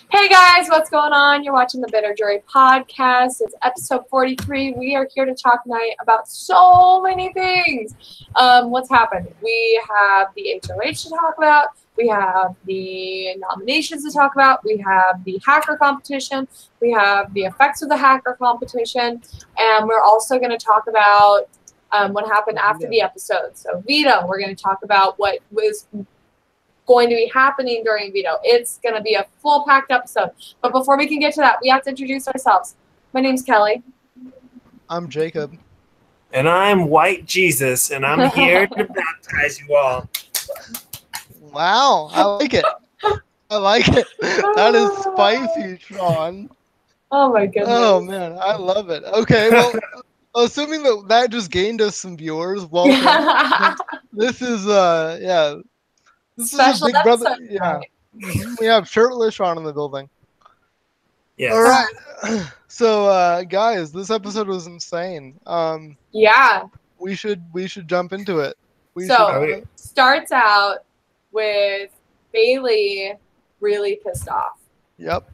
Hey guys, what's going on? You're watching the Bitter Jury podcast. It's episode 43. We are here to talk tonight about so many things. What's happened? We have the HOH to talk about. We have the nominations to talk about. We have the hacker competition. We have the effects of the hacker competition. And we're also going to talk about what happened after the episode. So veto, we're going to talk about what was going to be happening during veto. It's going to be a full packed episode. But before we can get to that, we have to introduce ourselves. My name's Kelly. I'm Jacob. And I'm White Jesus, and I'm here to baptize you all. Wow, I like it. I like it. That is spicy, Shaun. Oh my goodness. Oh man, I love it. Okay, well, assuming that just gained us some viewers, welcome. This is This Special is a Big Brother. episode. Yeah, we have shirtless Shaun in the building. Yes. All right. So, guys, this episode was insane. Yeah. We should jump into it. Starts out with Bailey really pissed off. Yep.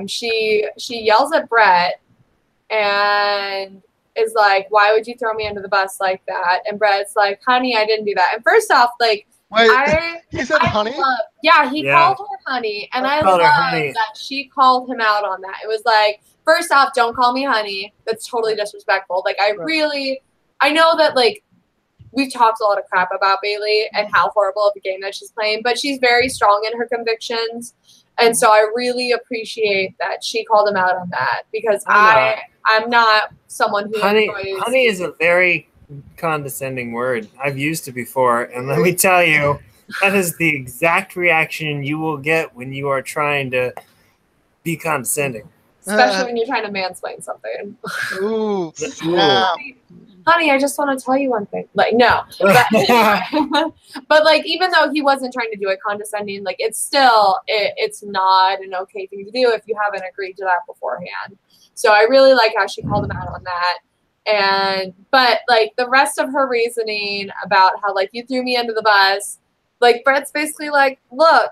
She yells at Brett and is like, "Why would you throw me under the bus like that?" And Brett's like, "Honey, I didn't do that." And first off, like, wait, he said honey? He called her honey, and I love that she called him out on that. It was like, first off, don't call me honey. That's totally disrespectful. Like, I know that, like, we've talked a lot of crap about Bailey and how horrible of a game that she's playing, but she's very strong in her convictions. And so I really appreciate that she called him out on that, because I'm not someone who honey is a very condescending word. I've used it before, and let me tell you, that is the exact reaction you will get when you are trying to be condescending. Especially when you're trying to mansplain something. Ooh. Honey, I just want to tell you one thing. Like, no. But, but like, even though he wasn't trying to do it condescending, like, it's still, it's not an okay thing to do if you haven't agreed to that beforehand. So I really like how she called him out on that. But like, the rest of her reasoning about how, like, you threw me under the bus, like, Brett's basically like, look,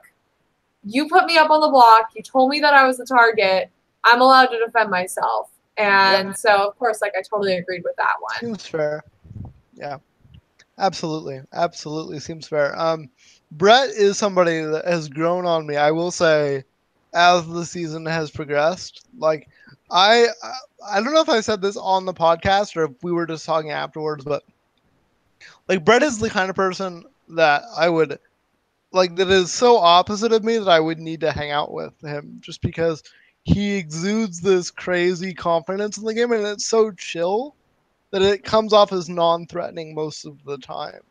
you put me up on the block. You told me that I was the target. I'm allowed to defend myself. And so, of course, like, I totally agreed with that one. Seems fair. Yeah, absolutely. Absolutely seems fair. Brett is somebody that has grown on me, I will say, as the season has progressed. Like, I don't know if I said this on the podcast or if we were just talking afterwards, but, like, Brett is the kind of person that I would, like, that is so opposite of me that I would need to hang out with him, just because he exudes this crazy confidence in the game, and it's so chill that it comes off as non-threatening most of the time.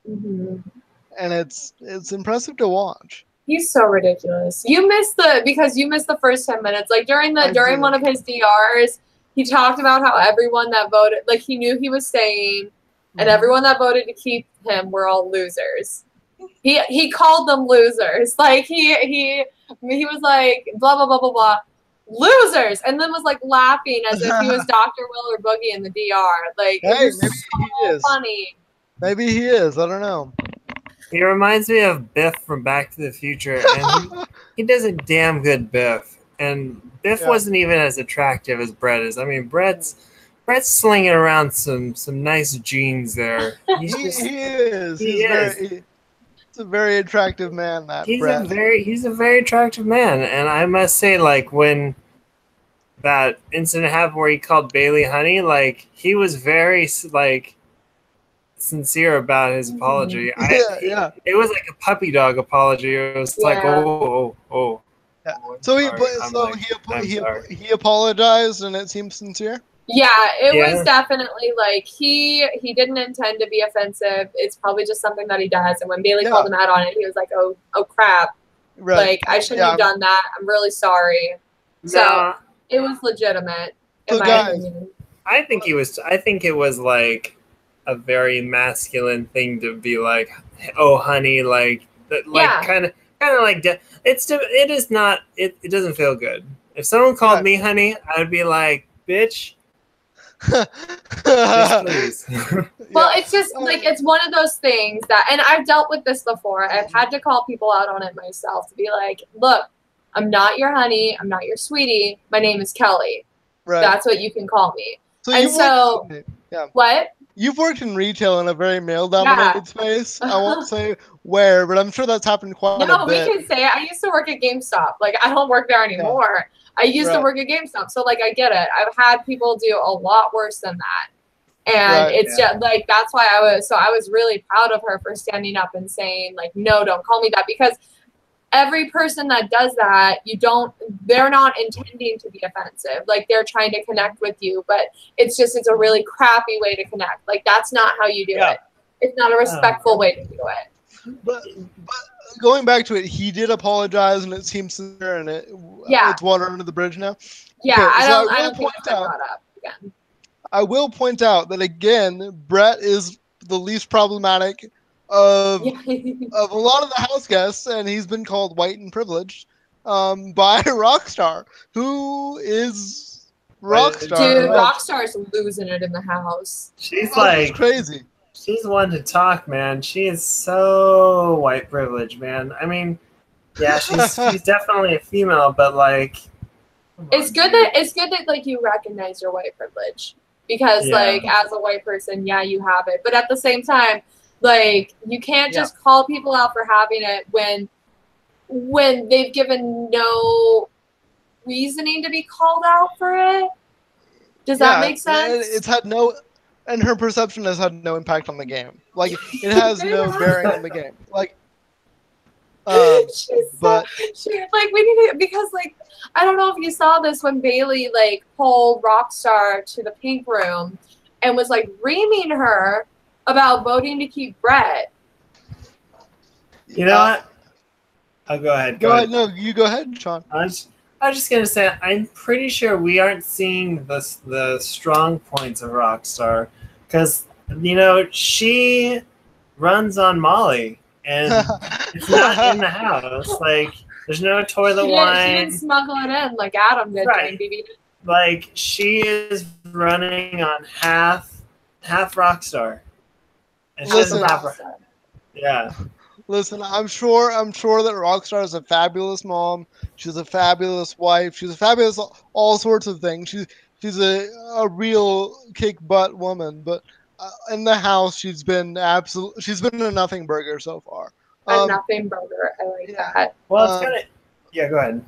Mm-hmm. And it's impressive to watch. He's so ridiculous. You missed the first 10 minutes. Like, during one of his DRs, he talked about how everyone that voted, like, he knew he was staying, and everyone that voted to keep him were all losers. He called them losers. Like, he was like, blah, blah, blah, blah, blah, losers, and then was, like, laughing as if he was Dr. Will or Boogie in the DR. Like, hey, it was so funny. Maybe he is. I don't know. He reminds me of Biff from Back to the Future, and he does a damn good Biff. And Biff wasn't even as attractive as Brett is. I mean, Brett's slinging around some nice jeans there. He is. He's a very attractive man, Brett. He's a very attractive man, and I must say, like, when that incident happened where he called Bailey honey, like, he was very, like, sincere about his apology. It was like a puppy dog apology. It was like, oh. Yeah. So he apologized, and it seems sincere. Yeah, it was definitely like he didn't intend to be offensive. It's probably just something that he does. And when Bailey called him out on it, he was like, "Oh crap! Right. Like, I shouldn't have done that. I'm really sorry." So it was legitimate. So guys, I think it was like a very masculine thing to be like, "Oh, honey," like kind of like it is not. It doesn't feel good. If someone called me honey, I would be like, "Bitch." Please. Well, it's just like, it's one of those things that, and I've dealt with this before. I've had to call people out on it myself to be like, look, I'm not your honey. I'm not your sweetie. My name is Kelly. Right. That's what you can call me. So yeah. What? You've worked in retail in a very male-dominated space. I won't say where, but I'm sure that's happened quite a bit. No, we can say it. I used to work at GameStop. Like, I don't work there anymore. Yeah. I used to work at GameStop. So, like, I get it. I've had people do a lot worse than that. And it's just, like, that's why I was really proud of her for standing up and saying, like, no, don't call me that. Because every person that does that, they're not intending to be offensive. Like, they're trying to connect with you. But it's a really crappy way to connect. Like, that's not how you do it. It's not a respectful way to do it. But going back to it, he did apologize, and it seems sincere, and it's water under the bridge now. Yeah, okay, I don't think it's brought up again. I will point out that again, Brett is the least problematic of a lot of the house guests, and he's been called white and privileged by Rockstar, who is Rockstar. Dude, Rockstar's losing it in the house. She's crazy. She's one to talk, man. She is so white privileged, man. I mean, yeah, she's definitely a female, but like, it's good that like you recognize your white privilege, because like as a white person, you have it, but at the same time, like you can't just call people out for having it when they've given no reasoning to be called out for it. Does that make sense? It's had no. And her perception has had no impact on the game. Like, it has no bearing on the game. Like, we need to, because, like, I don't know if you saw this when Bailey, like, pulled Rockstar to the pink room and was, like, reaming her about voting to keep Brett. You know what? I'll go ahead. Go ahead. No, you go ahead, Shaun. I was just going to say, I'm pretty sure we aren't seeing the strong points of Rockstar because, you know, she runs on Molly and it's not in the house. Like, there's no toilet wine. She didn't smuggle it in like Adam did. Right. Like, she is running on half Rockstar. And she doesn't have Rockstar. Yeah. Listen, I'm sure that Rockstar is a fabulous mom. She's a fabulous wife. She's a fabulous all sorts of things. She's a real kick butt woman. But in the house, she's been a nothing burger so far. A nothing burger. I like that. Well, it's kind of go ahead.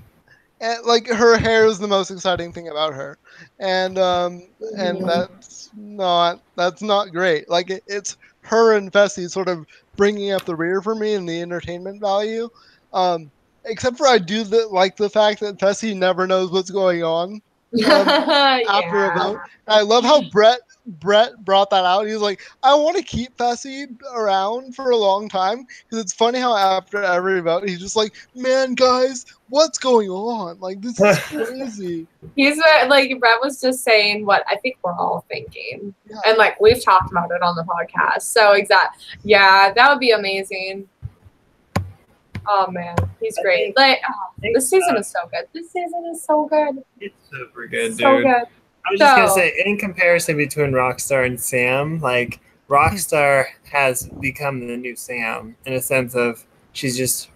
And like her hair is the most exciting thing about her, and that's not great. Like it's her and Fessy sort of bringing up the rear for me in the entertainment value. Except for I do like the fact that Fessy never knows what's going on after a vote. And I love how Brett brought that out. He was like, I want to keep Fessy around for a long time because it's funny how after every vote he's just like, man, guys, what's going on? Like, this is crazy. He's like, Brett was just saying what I think we're all thinking, and like we've talked about it on the podcast. So that would be amazing. Oh man, he's great. Like, this season is so good. This season is so good. It's super good, dude. So good. I was just gonna say, in comparison between Rockstar and Sam, like Rockstar has become the new Sam in a sense of she's just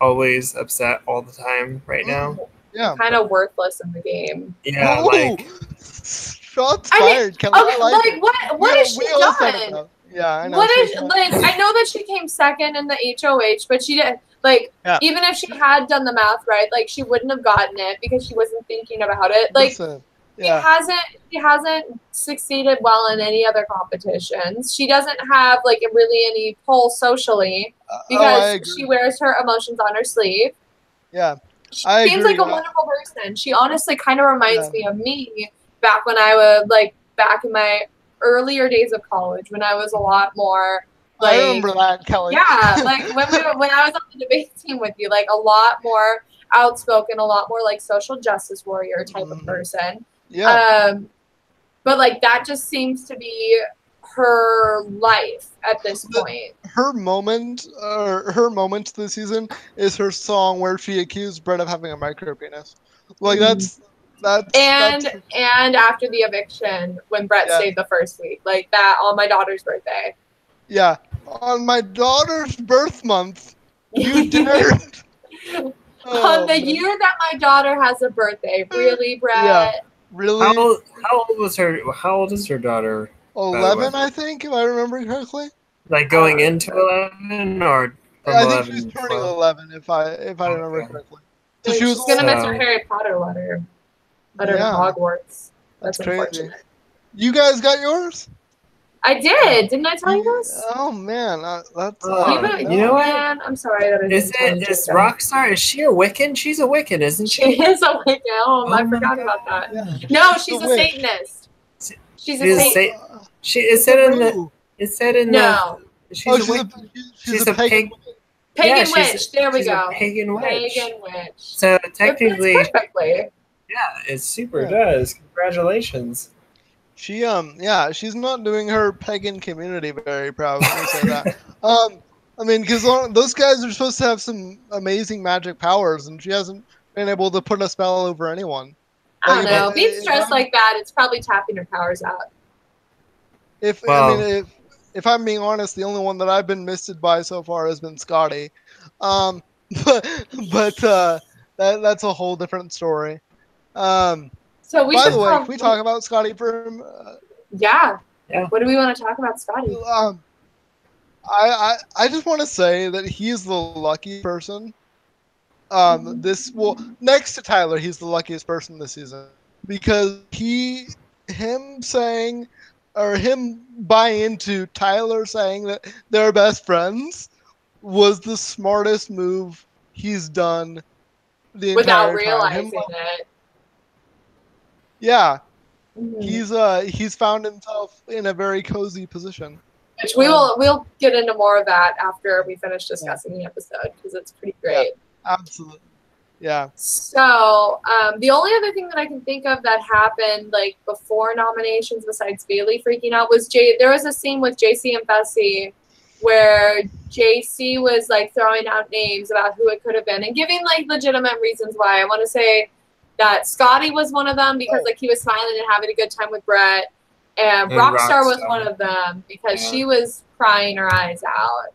always upset all the time right now. Yeah, kind of worthless in the game. Yeah, like shots fired. What has she done? Yeah, I know. I know that she came second in the HOH, but she didn't. Like, even if she had done the math right, like she wouldn't have gotten it because she wasn't thinking about it. Like, she hasn't succeeded well in any other competitions. She doesn't have like really any pull socially because she wears her emotions on her sleeve. Yeah, she seems like a wonderful person. She honestly kind of reminds me of me back when I was back in my earlier days of college when I was a lot more. Like, I remember that, Kelly. Yeah, like when I was on the debate team with you, like a lot more outspoken, a lot more like social justice warrior type of person. Yeah. But like that just seems to be her life at this point. Her moment this season is her song where she accused Brett of having a micro penis. Like that's after the eviction when Brett stayed the first week, like that on my daughter's birthday. Yeah, on my daughter's birth month, you dared. On On the year that my daughter has a birthday. Really, Brett? Yeah. Really? How old is her daughter? 11, I think, if I remember correctly. Like going into 11 or from I 11 think she's to turning 12? 11, if I remember correctly. So She's she was gonna miss her So- Harry Potter letter to Yeah. Hogwarts. That's That's crazy. unfortunate. You guys got yours? I did. Didn't I tell you this? Oh man, that's. You know what? Man, I'm sorry that I didn't tell you. Is Rockstar? Is she a Wiccan? She's a Wiccan, isn't She she? is a Wiccan. Oh, I my forgot God. about that. Yeah. No, she's a a witch. Satanist. She's She's a a Satanist. She is said in the. Ooh. It said in No. the. Oh, She's a pagan. pig. Pagan she's witch. There we she's go. A pagan witch. Pagan witch. So It fits technically, perfectly. yeah, it super Yeah. does. Congratulations. She's not doing her pagan community very proud. Let me say that. I mean, because those guys are supposed to have some amazing magic powers, and she hasn't been able to put a spell over anyone. I don't Like, know. Being stressed like that, it's probably tapping her powers out. If I'm being honest, the only one that I've been misted by so far has been Scotty. Um, but that's a whole different story. So we By should the way, probably, can we talk about Scotty for? Yeah. Yeah. What do we want to talk about, Scotty? I just want to say that he's the lucky person. Next to Tyler, he's the luckiest person this season because him buying into Tyler saying that they're best friends was the smartest move he's done the Without entire realizing time. it. Yeah, Mhm. he's found himself in a very cozy position. Which we'll get into more of that after we finish discussing the episode because it's pretty great. Yeah, absolutely. Yeah. So the only other thing that I can think of that happened like before nominations, besides Bailey freaking out, was there was a scene with JC and Fessy where JC was like throwing out names about who it could have been and giving like legitimate reasons why. I want to say that Scotty was one of them because like he was smiling and having a good time with Brett, and Rockstar was one of them because she was crying her eyes out.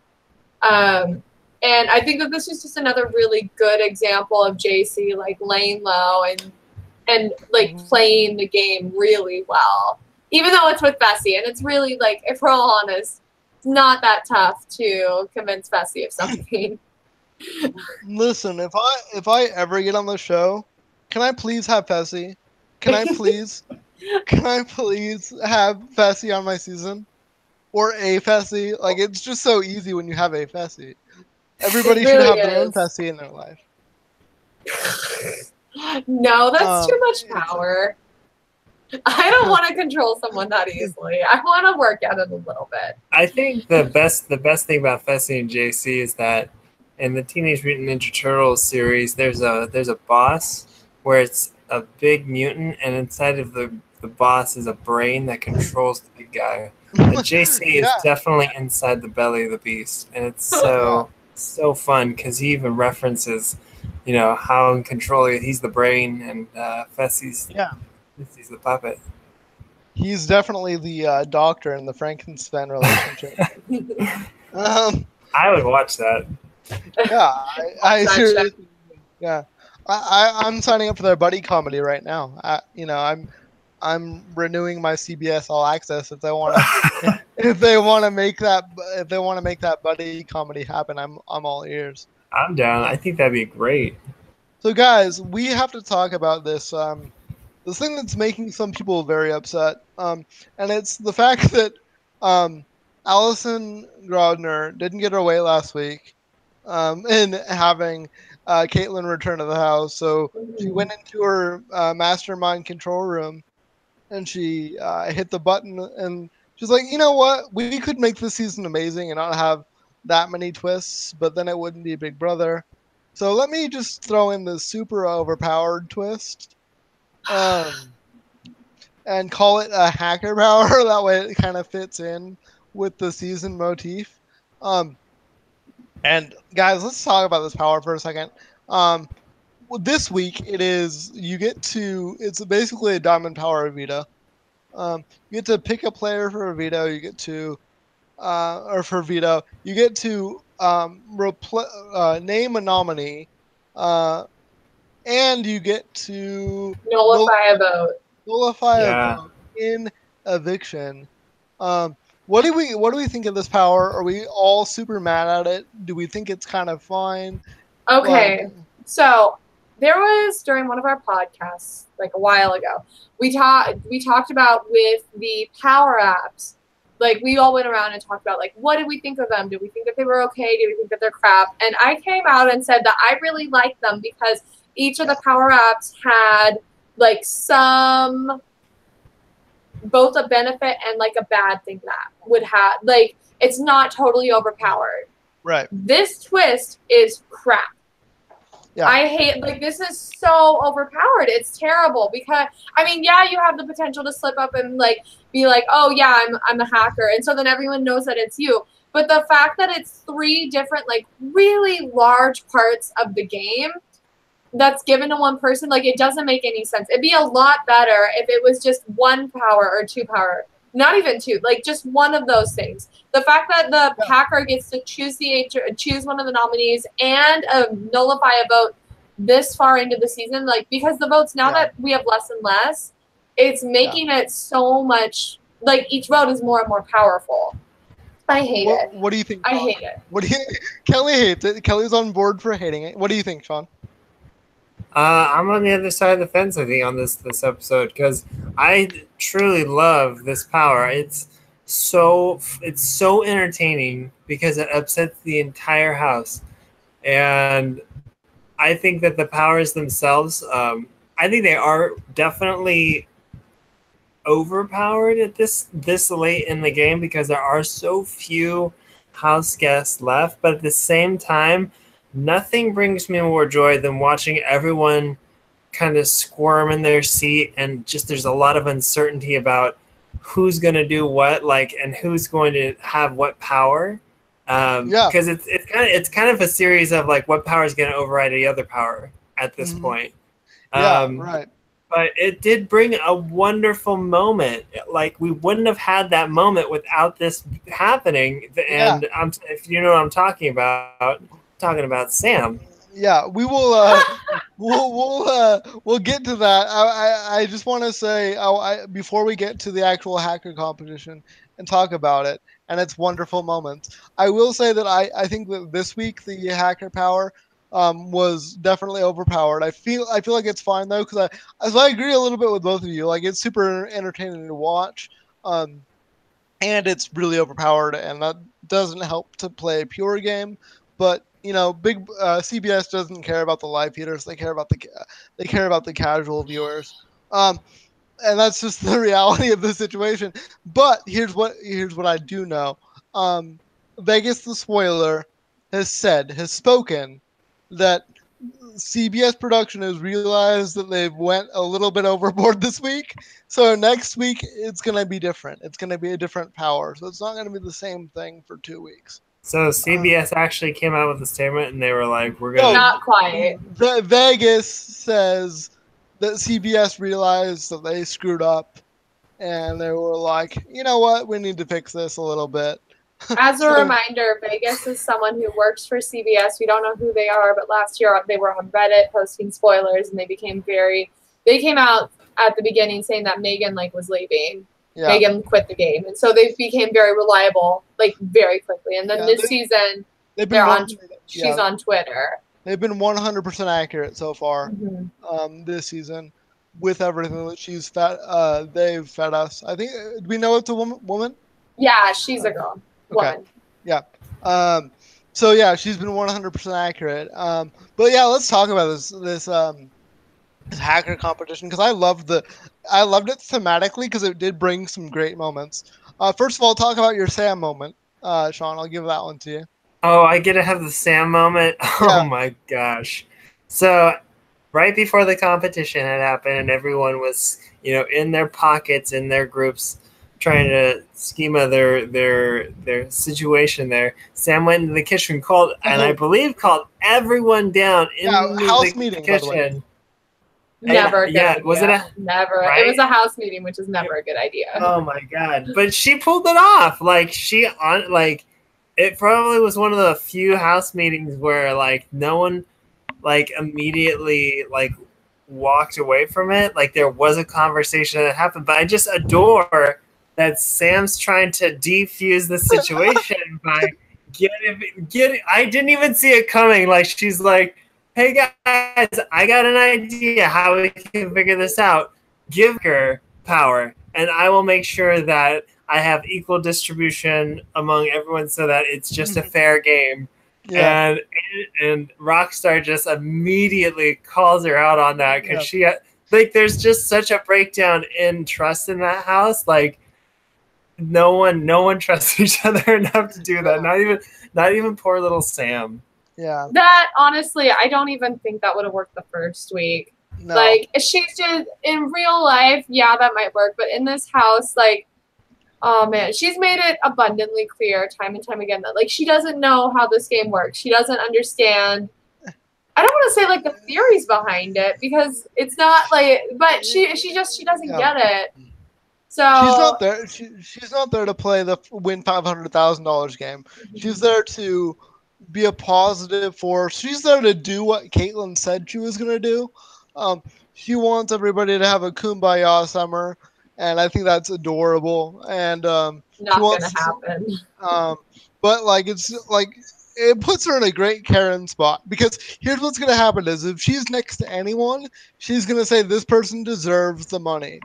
And I think that this is just another really good example of JC like laying low and like playing the game really well, even though it's with Fessy. And it's really like, if we're all honest, it's not that tough to convince Fessy of something. Listen, if I ever get on the show, can I please have Fessy? Can I please have Fessy on my season? Or a Fessy? Like, it's just so easy when you have a Fessy. Everybody should have their own Fessy in their life. No, that's too much power. I don't want to control someone that easily. I want to work at it a little bit. I think the best thing about Fessy and JC is that in the Teenage Mutant Ninja Turtles series, there's a boss where it's a big mutant, and inside of the boss is a brain that controls the big guy. And JC is definitely inside the belly of the beast, and it's so fun because he even references, how in control he's the brain and Fessy's the puppet. He's definitely the doctor in the Frankenstein relationship. I would watch that. Yeah, I seriously. Yeah, I'm signing up for their buddy comedy right now. I'm renewing my CBS All Access if they want to make that buddy comedy happen. I'm all ears. I'm down. I think that'd be great. So guys, we have to talk about this this thing that's making some people very upset. And it's the fact that Allison Grodner didn't get her way last week in having Caitlin return to the house. So she went into her mastermind control room and she hit the button and she's like, you know what? We could make this season amazing and not have that many twists, but then it wouldn't be Big Brother. So let me just throw in the super overpowered twist and call it a hacker power. That way it kind of fits in with the season motif. And guys, let's talk about this power for a second. This week it's basically a diamond power veto. You get to pick a player for a veto. You get to name a nominee and you get to Nullify a vote. nullify a Yeah. vote in eviction. What do we think of this power? Are we all super mad at it? Do we think it's kind of fine? Okay, so there was during one of our podcasts like a while ago, we talked about with the power apps. Like we all went around and talked about like what did we think of them? Did we think that they were okay? Did we think that they're crap? And I came out and said that I really liked them because each of the power apps had like both a benefit and like a bad thing that would have like it's not totally overpowered. Right. This twist is crap. Yeah. I hate, like, this is so overpowered. It's terrible because, I mean, yeah, you have the potential to slip up and, like, be like, oh, yeah, I'm a hacker. And so then everyone knows that it's you. But the fact that it's 3 different, like, really large parts of the game that's given to one person, like, it doesn't make any sense. It'd be a lot better if it was just 1 power or 2 power. Not even 2, like, just one of those things. The fact that the hacker gets to choose one of the nominees and nullify a vote this far into the season, like, because the votes now that we have less and less, it's making it so much, like, each vote is more and more powerful. I hate it. What do you think, I Shaun? hate it. What do you? Kelly hates it. Kelly's on board for hating it. What do you think, Shaun? I'm on the other side of the fence, I think, on this episode because I truly love this power. It's so entertaining because it upsets the entire house, and I think that the powers themselves, I think they are definitely overpowered at this late in the game because there are so few house guests left. But at the same time, nothing brings me more joy than watching everyone kind of squirm in their seat and just there's a lot of uncertainty about who's going to do what, like, and who's going to have what power. Because it's kind of a series of like what power is going to override the other power at this point. Right. But it did bring a wonderful moment. Like we wouldn't have had that moment without this happening. And if you know what I'm talking about Sam. Yeah, we will. We'll get to that. I just want to say, before we get to the actual hacker competition and talk about it and its wonderful moments, I will say that I think that this week the hacker power was definitely overpowered. I feel like it's fine though because I agree a little bit with both of you. Like it's super entertaining to watch, and it's really overpowered, and that doesn't help to play a pure game. But you know, big CBS doesn't care about the live feeders; they care about the casual viewers, and that's just the reality of the situation. But here's what I do know: Vegas, the spoiler, has spoken that CBS production has realized that they've went a little bit overboard this week. So next week it's going to be different. It's going to be a different power. So it's not going to be the same thing for 2 weeks. So CBS actually came out with a statement and they were like, we're going to... Not quite. Vegas says that CBS realized that they screwed up and they were like, you know what? We need to fix this a little bit. As a reminder, Vegas is someone who works for CBS. We don't know who they are, but last year they were on Reddit posting spoilers, and they came out at the beginning saying that Megan was leaving. Yeah. Megan quit the game, and so they became very reliable very quickly. And then this season, she's on Twitter. They've been 100% accurate so far this season with everything that they've fed us. I think, do we know it's a woman? Yeah, she's a girl. Okay. Woman. Yeah. So yeah, she's been 100% accurate. But yeah, let's talk about this hacker competition because I loved it thematically because it did bring some great moments. First of all, talk about your Sam moment, Shaun. I'll give that one to you. Oh, I get to have the Sam moment. Yeah. Oh my gosh! So right before the competition had happened, and everyone was in their pockets in their groups, trying to schema their situation there. Sam went into the kitchen, called everyone down in the house meeting, kitchen. Never. Was it never? Right? It was a house meeting, which is never a good idea. Oh my god! But she pulled it off. It probably was one of the few house meetings where no one like immediately like walked away from it. Like there was a conversation that happened, but I just adore that Sam's trying to defuse the situation by getting. I didn't even see it coming. Like she's like, "Hey guys, I got an idea how we can figure this out. Give her power, and I will make sure that I have equal distribution among everyone, so that it's just a fair game." Yeah. And Rockstar just immediately calls her out on that because she like there's just such a breakdown in trust in that house. Like no one trusts each other enough to do that. Not even poor little Sam. Yeah. That honestly, I don't even think that would have worked the first week. No. Like she's just in real life, yeah, that might work, but in this house, like, oh man, she's made it abundantly clear time and time again that like she doesn't know how this game works. She doesn't understand. I don't want to say like the theories behind it because it's not like, but she doesn't get it. So she's not there. She's not there to play the win $500,000 game. She's there to be a positive force. She's there to do what Caitlin said she was going to do. She wants everybody to have a kumbaya summer, and I think that's adorable. And not going to happen. But like it's like it puts her in a great Karen spot because here's what's going to happen: is if she's next to anyone, she's going to say this person deserves the money.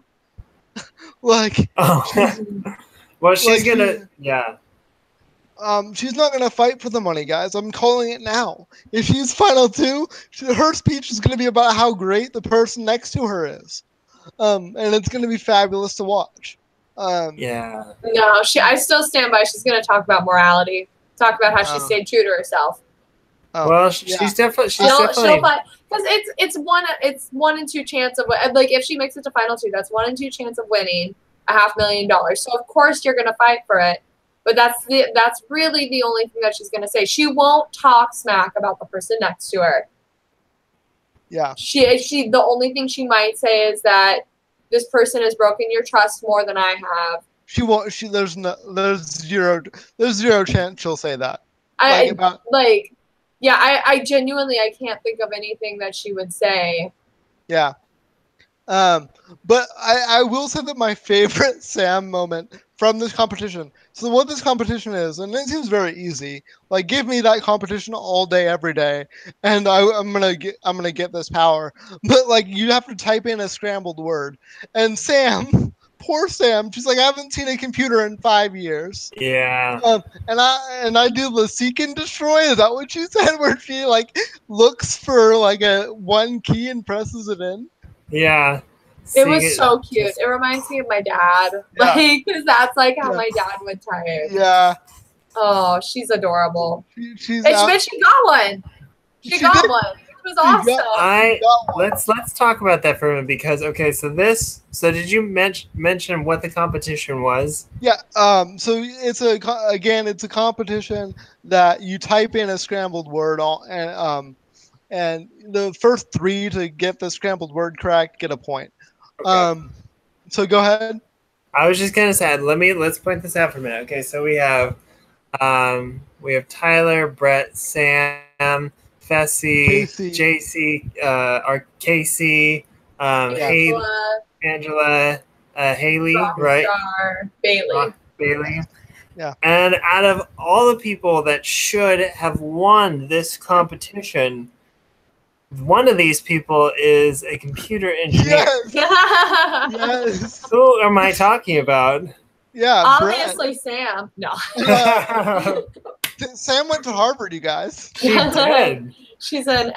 Like, well, she's gonna, she's not gonna fight for the money, guys. I'm calling it now. If she's final two, her speech is gonna be about how great the person next to her is, and it's gonna be fabulous to watch. No, I still stand by. She's gonna talk about morality, talk about how she stayed true to herself. Well, she's definitely she'll fight because it's 1 in 2 chance of like if she makes it to final 2, that's 1 in 2 chance of winning $500,000. So of course you're gonna fight for it, but that's really the only thing that she's gonna say. She won't talk smack about the person next to her. Yeah. She the only thing she might say is that this person has broken your trust more than I have. She won't. There's zero chance she'll say that. I genuinely I can't think of anything that she would say. Yeah. But I will say that my favorite Sam moment from this competition. So what this competition is, and it seems very easy. Like, give me that competition all day, every day, and I'm gonna get this power. But like, you have to type in a scrambled word, and Sam. Poor Sam. She's like, I haven't seen a computer in 5 years. Yeah. And I do the seek and destroy. Is that what she said? Where she like looks for like a one key and presses it in. Yeah. It was so cute. It reminds me of my dad. Yeah. Like, because that's like how my dad would type. Yeah. Oh, she's adorable. She got one. She got did. One. It was awesome. Let's talk about that for a minute because so did you mention what the competition was? Yeah. So it's a competition that you type in a scrambled word and the first 3 to get the scrambled word correct get a point. Okay. So go ahead. I was just gonna say let's point this out for a minute. Okay, so we have Tyler, Brett, Sam, Fessy, JC, Casey, Haley, Angela, Haley, right? Bailey. Yeah. And out of all the people that should have won this competition, one of these people is a computer engineer. Yes. Yes. Who am I talking about? Yeah. Obviously, Brett. Sam. No. Sam went to Harvard, you guys. She did. She's an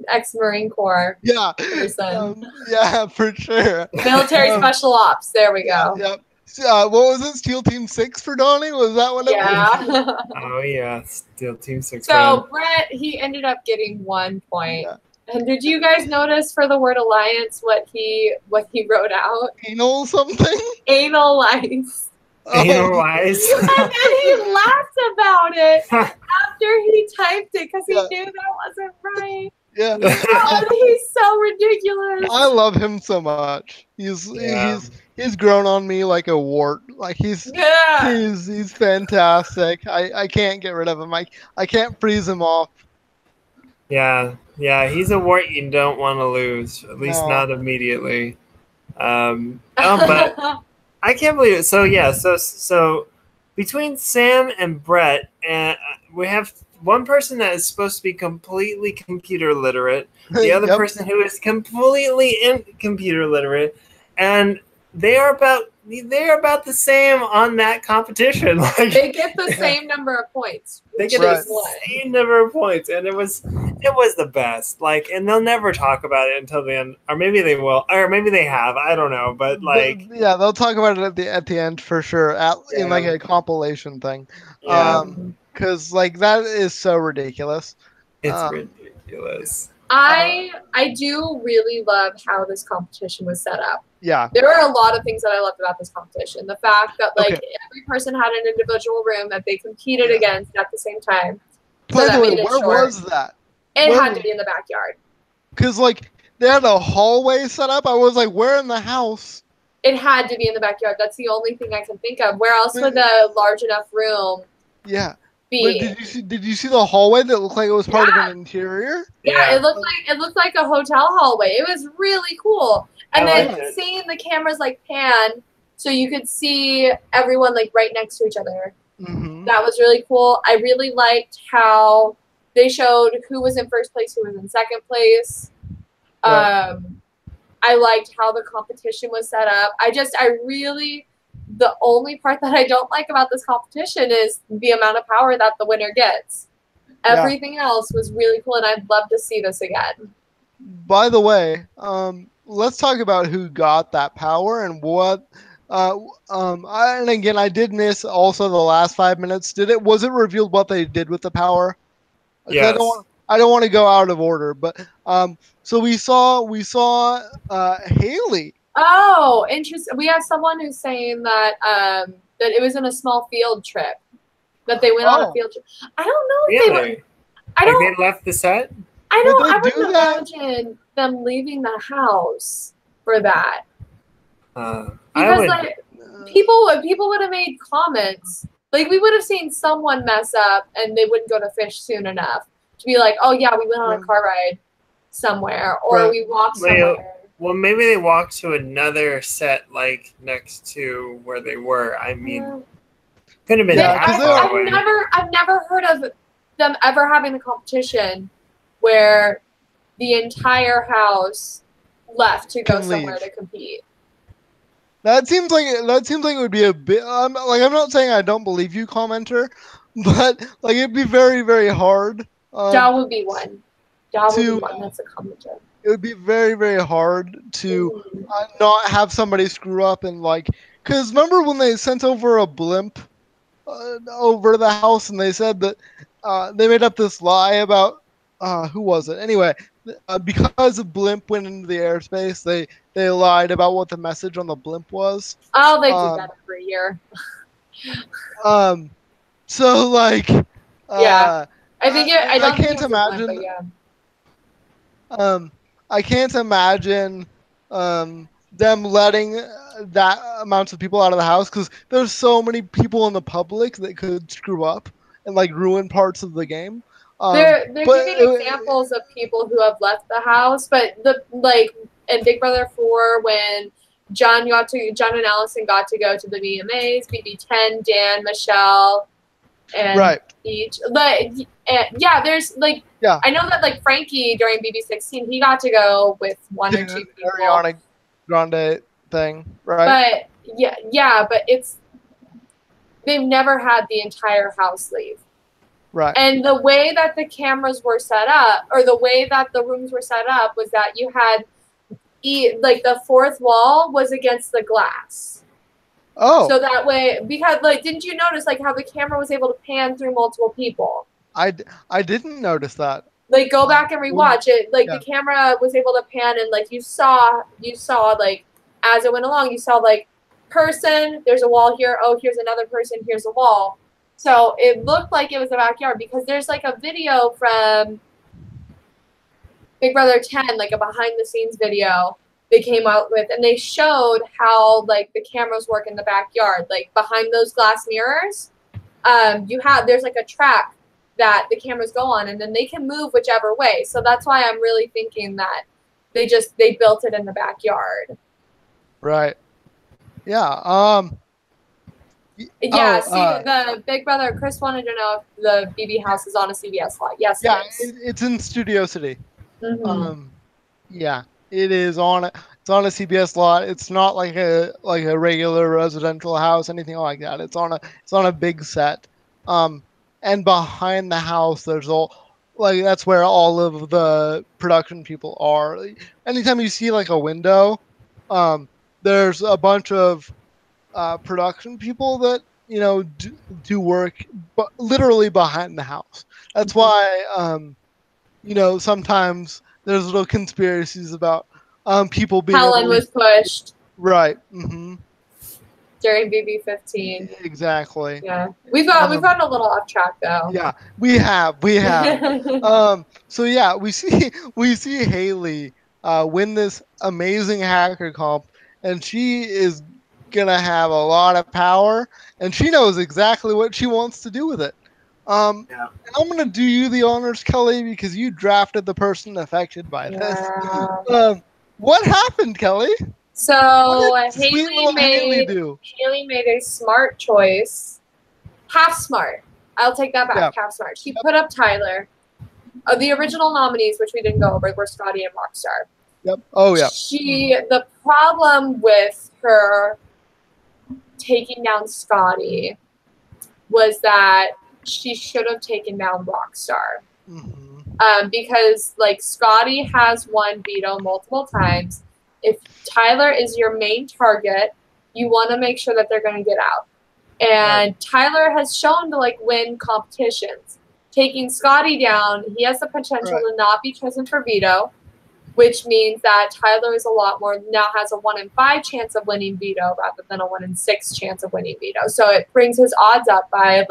ex-Marine Corps person. Yeah, for sure. Military Special Ops. There we go. Yep. What was it? SEAL Team 6 for Donnie? Was that what it was? Oh, yeah. SEAL Team 6. So, Brett, he ended up getting 1 point. Yeah. And did you guys notice for the word alliance what he wrote out? Anal something? Anal lice. Anal lice. And then he laughed about it after he typed it because he knew that wasn't right. Yeah. Oh, he's so ridiculous. I love him so much. He's grown on me like a wart. Like he's fantastic. I can't get rid of him. I can't freeze him off. Yeah, he's a wart you don't want to lose, at least No. not immediately. But I can't believe it. So yeah, so between Sam and Brett, we have one person that is supposed to be completely computer literate, the other Yep. person who is completely computer literate, and they are about the same on that competition. Like, they get the same number of points. they get the same number of points, and it was the best. Like, and they'll never talk about it until the end, or maybe they will, or maybe they have. I don't know, but like, yeah, they'll talk about it at the end for sure, in like a compilation thing. Yeah. Because like that is so ridiculous. It's ridiculous. I do really love how this competition was set up. Yeah. There are a lot of things that I loved about this competition. The fact that like every person had an individual room that they competed against at the same time. By the way, where was that? It had to be in the backyard. Because like they had a hallway set up. I was like, where in the house? It had to be in the backyard. That's the only thing I can think of. Where else would a large enough room be? But did you see the hallway that looked like it was part of an interior? Yeah, it looked like a hotel hallway. It was really cool. And then seeing the cameras like pan, so you could see everyone like right next to each other. Mm-hmm. That was really cool. I really liked how they showed who was in first place, who was in second place. Right. I liked how the competition was set up. The only part that I don't like about this competition is the amount of power that the winner gets. Everything else was really cool, and I'd love to see this again. By the way, let's talk about who got that power and what. And again, I did miss also the last 5 minutes. Was it revealed what they did with the power? Yes. I don't want to go out of order, but so we saw Haley. Oh, interesting. We have someone who's saying that that it was in a small field trip, that they went on a field trip. I don't know if they were. They left the set. I wouldn't imagine them leaving the house for that. Because people would have made comments. Like, we would have seen someone mess up and they wouldn't go to fish soon enough to be like, oh yeah, we went on a car ride somewhere, or we walked somewhere. Well, maybe they walked to another set, like next to where they were. I mean, could have been. I've never heard of them ever having a competition where the entire house left to go somewhere to compete. That seems like it would be a bit. I'm not saying I don't believe you, commenter, but like it'd be very, very hard. That would be one. That would be one. That's a commenter. It would be very, very hard to not have somebody screw up and like. Because remember when they sent over a blimp over the house and they said that they made up this lie about who was it? Anyway, because a blimp went into the airspace, they lied about what the message on the blimp was. Oh, they do that every year. So like. Yeah, I think I can't imagine. Blimp, I can't imagine them letting that amount of people out of the house because there's so many people in the public that could screw up and like ruin parts of the game. They're giving examples of people who have left the house, but in Big Brother 4 when John and Allison got to go to the VMAs, BB10, Dan, Michelle, and each. There's like I know that like Frankie during BB16 he got to go with one or two people. Ariana Grande thing, right? But but they've never had the entire house leave. Right. And the way that the cameras were set up, or the way that the rooms were set up, was that you had like the fourth wall was against the glass. Oh. So that way, because like, didn't you notice like how the camera was able to pan through multiple people? I didn't notice that. Like, go back and rewatch it. Like the camera was able to pan, and like you saw like as it went along, you saw like person. There's a wall here. Oh, here's another person. Here's a wall. So it looked like it was a backyard because there's like a video from Big Brother 10, like a behind the scenes video they came out with, and they showed how like the cameras work in the backyard, like behind those glass mirrors. There's like a track that the cameras go on, and then they can move whichever way. So that's why I'm really thinking that they built it in the backyard. Right. Yeah. Yeah, the Big Brother Chris wanted to know if the BB house is on a CBS lot. Yes, yeah, it is. it's in Studio City. Mm-hmm. Yeah, it is on it's on a CBS lot. It's not like a regular residential house, anything like that. It's on a big set. And behind the house there's all that's where all of the production people are. Anytime you see like a window, there's a bunch of production people that do work, but literally behind the house. That's why sometimes there's little conspiracies about people being Helen was pushed right. Mm-hmm. during BB15. Exactly. Yeah, we've gotten a little off track though. Yeah, we have. So yeah, we see Haley win this amazing hacker comp, and she is gonna have a lot of power, and she knows exactly what she wants to do with it. And I'm gonna do you the honors, Kelly, because you drafted the person affected by this. Yeah. What happened, Kelly? So Haley made a smart choice. Half smart. I'll take that back. Yeah. Half smart. She put up Tyler. The original nominees, which we didn't go over, were Scotty and Rockstar. Yep. Oh yeah. The problem with her taking down Scotty was that she should have taken down Rockstar. Mm-hmm. Because Scotty has won veto multiple times. If Tyler is your main target, you want to make sure that they're going to get out. And right. Tyler has shown to win competitions. Taking Scotty down, he has the potential to not be chosen for veto, which means that Tyler is now has a 1 in 5 chance of winning veto rather than a 1 in 6 chance of winning veto. So it brings his odds up by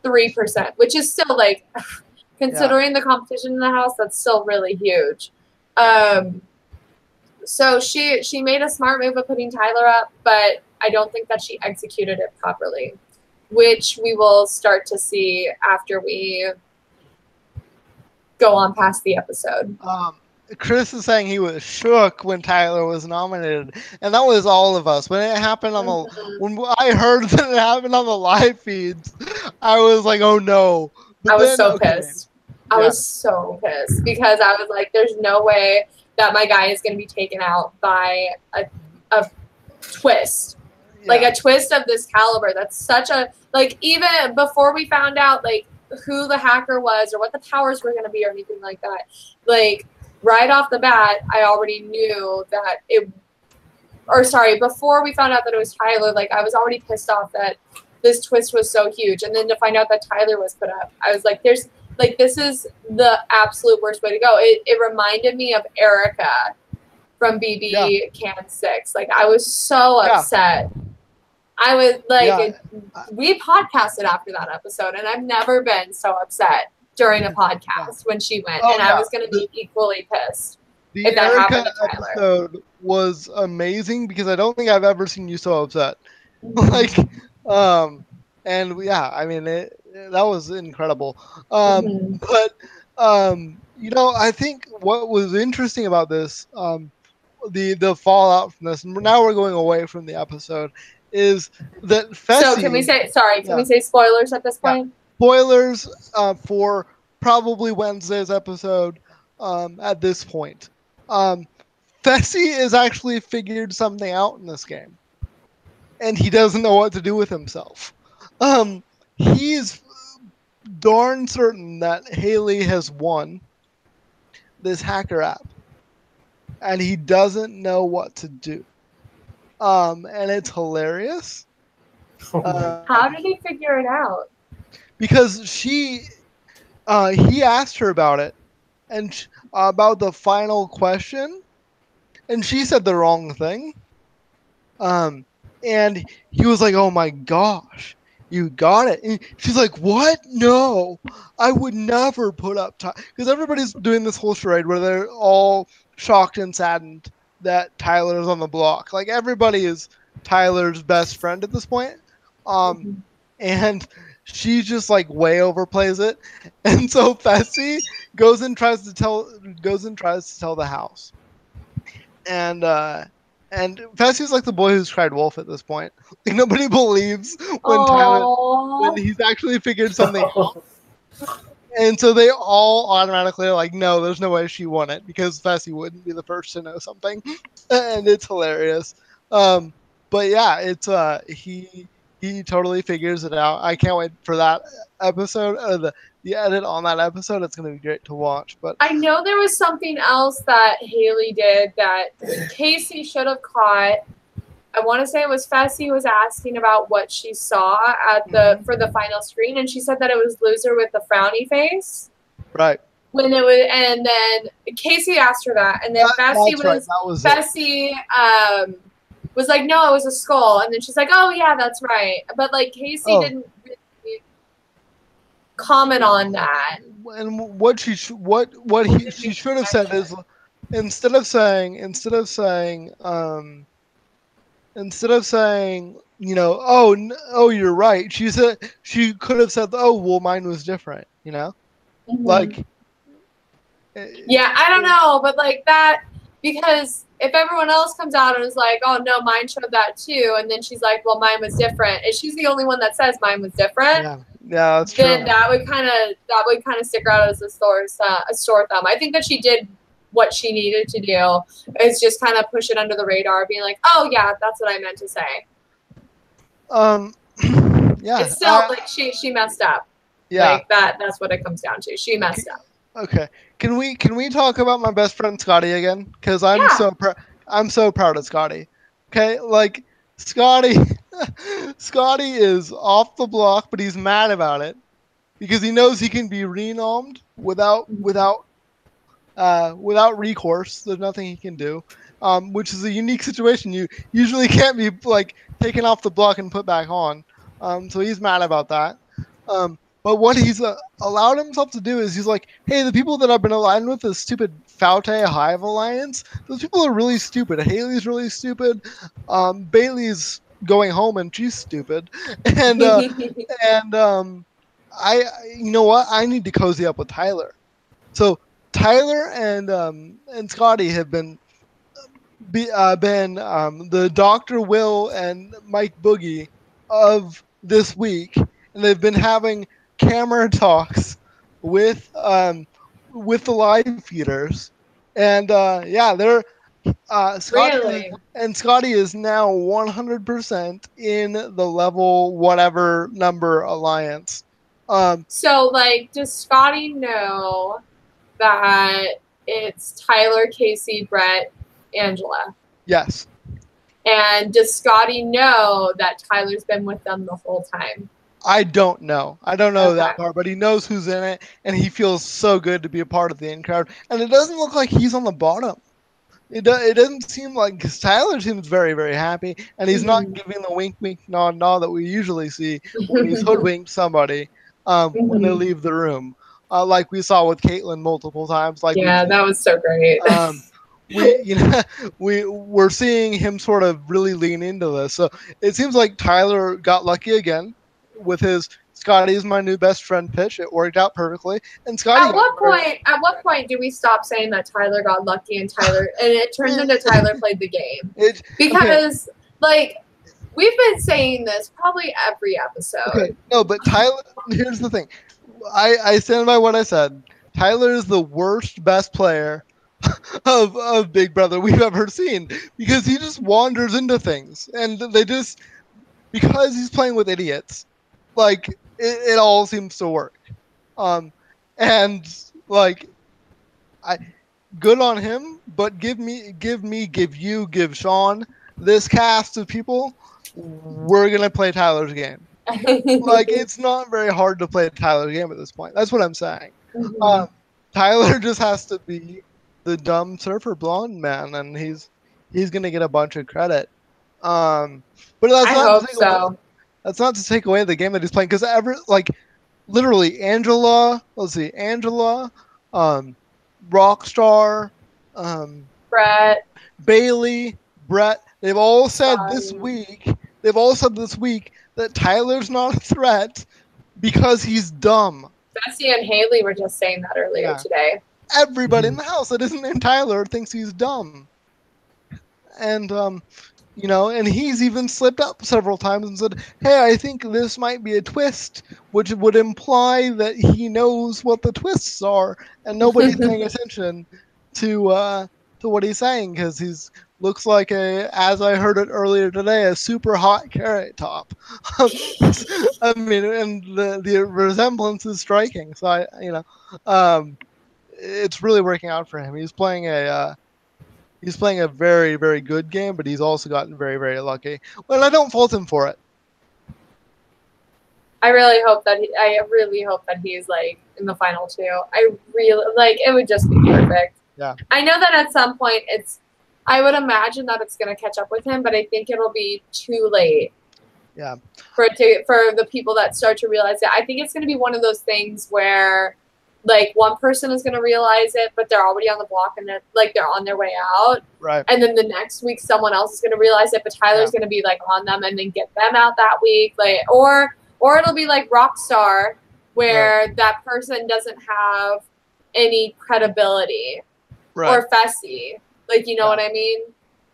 3%, which is still considering the competition in the house, that's still really huge. So she made a smart move of putting Tyler up, but I don't think that she executed it properly, which we will start to see after we go on past the episode. Chris is saying he was shook when Tyler was nominated, and that was all of us. When it happened when I heard that it happened on the live feeds, I was like, "Oh no!" But I was so pissed. I was so pissed because I was like, "There's no way that my guy is going to be taken out by a twist, a twist of this caliber." That's such a even before we found out who the hacker was or what the powers were going to be or anything like that. Right off the bat, I already knew that before we found out that it was Tyler, I was already pissed off that this twist was so huge. And then to find out that Tyler was put up, I was like, this is the absolute worst way to go. It reminded me of Erica from BB Can 6. I was so upset. I was we podcasted after that episode, and I've never been so upset during a podcast when she went, and I was going to be equally pissed if that happened to Tyler. Episode was amazing because I don't think I've ever seen you so upset. And I mean, that was incredible. But I think what was interesting about this, the fallout from this, and now we're going away from the episode, is that Fessy. So can we say Can we say spoilers at this point? Spoilers for probably Wednesday's episode. At this point, Fessy has actually figured something out in this game, and he doesn't know what to do with himself. He's darn certain that Haley has won this hacker app, and he doesn't know what to do. And it's hilarious. How did he figure it out? Because he asked her about it, and about the final question, and she said the wrong thing. And he was like, "Oh my gosh, you got it." And she's like, "What? No, I would never put up Tyler." Because everybody's doing this whole charade where they're all shocked and saddened that Tyler's on the block. Everybody is Tyler's best friend at this point. And she just like way overplays it, and so Fessy goes and tries to tell the house, and Fessy's like the boy who's cried wolf at this point. Like nobody believes when Oh. he's actually figured something out. And so they all automatically are like, no, there's no way she won it because Fessy wouldn't be the first to know something, and it's hilarious. But yeah, it's he totally figures it out. I can't wait for that episode. The edit on that episode. It's gonna be great to watch. But I know there was something else that Haley did that Casey should have caught. I want to say it was Fessy was asking about what she saw at for the final screen, and she said that it was Loser with the frowny face. right. When it was, and then Casey asked her that, and then Fessy was like, no, it was a skull, and then she's like, oh yeah, that's right, but like Casey didn't really comment on that. And what she should have said is instead of saying oh you're right, she could have said, oh well, mine was different, like yeah, I don't know, but like that, because if everyone else comes out and is like, oh no, mine showed that too, and then she's like, well, mine was different, and she's the only one that says mine was different, yeah, that's then true. that would kind of stick out as a sore thumb. I think that she did what she needed to do, is just kind of push it under the radar, being like, oh yeah, that's what I meant to say. Yeah, it's still like she messed up. Yeah, like that's what it comes down to. She messed up. Okay, can we talk about my best friend Scotty again? Because I'm so proud of Scotty. Okay, like Scotty is off the block, but he's mad about it because he knows he can be renommed without recourse. There's nothing he can do, which is a unique situation. You usually can't be like taken off the block and put back on. So he's mad about that. But what he's allowed himself to do is he's like, hey, the people that I've been aligned with, the stupid Faute Hive Alliance, those people are really stupid. Haley's really stupid. Bailey's going home and she's stupid. And you know what? I need to cozy up with Tyler. So Tyler and Scotty have been the Dr. Will and Mike Boogie of this week, and they've been having camera talks with the live feeders, and they're Scotty really? And Scotty is now 100% in the level whatever number alliance. So like, does Scotty know that it's Tyler, Casey, Brett, Angela? Yes. And does Scotty know that Tyler's been with them the whole time? I don't know that part, but he knows who's in it, and he feels so good to be a part of the in crowd. And it doesn't look like he's on the bottom. It doesn't seem like, because Tyler seems very, very happy, and he's not giving the wink, wink, nod, nod that we usually see when he's hoodwinked somebody when they leave the room, like we saw with Caitlyn multiple times. Like that was so great. We're seeing him sort of really lean into this. So it seems like Tyler got lucky again with his Scotty's my new best friend pitch. It worked out perfectly. And Scotty, at what point do we stop saying that Tyler got lucky and it turns into Tyler played the game? Because like we've been saying this probably every episode. Okay, no, but Tyler, here's the thing. I stand by what I said. Tyler is the worst best player of Big Brother we've ever seen, because he just wanders into things, and because he's playing with idiots, like it all seems to work. And like good on him, but give Shaun this cast of people, we're gonna play Tyler's game. Like it's not very hard to play Tyler's game at this point. That's what I'm saying. Tyler just has to be the dumb surfer blonde man, and he's gonna get a bunch of credit. But that's not to take away the game that he's playing, because literally Angela, Rockstar, Brett, Bailey, Brett, they've all said this week that Tyler's not a threat, because he's dumb. Bessie and Haley were just saying that earlier today. Everybody in the house that isn't named Tyler thinks he's dumb. And, and he's even slipped up several times and said, hey, I think this might be a twist, which would imply that he knows what the twists are, and nobody's paying attention to what he's saying, because he's looks like as I heard it earlier today, a super hot Carrot Top. I mean, and the resemblance is striking. So it's really working out for him. He's playing a very, very good game, but he's also gotten very, very lucky. Well, I don't fault him for it. I really hope that he's like in the final two. I really it would just be perfect. Yeah. I know that at some point I would imagine that it's going to catch up with him, but I think it'll be too late. Yeah. For the people that start to realize it. I think it's going to be one of those things where like one person is going to realize it, but they're already on the block and they're on their way out. Right. And then the next week someone else is going to realize it, but Tyler's going to be like on them and then get them out that week. Or it'll be like Rockstar, where that person doesn't have any credibility. Right. Or Fessy. Like, you know what I mean?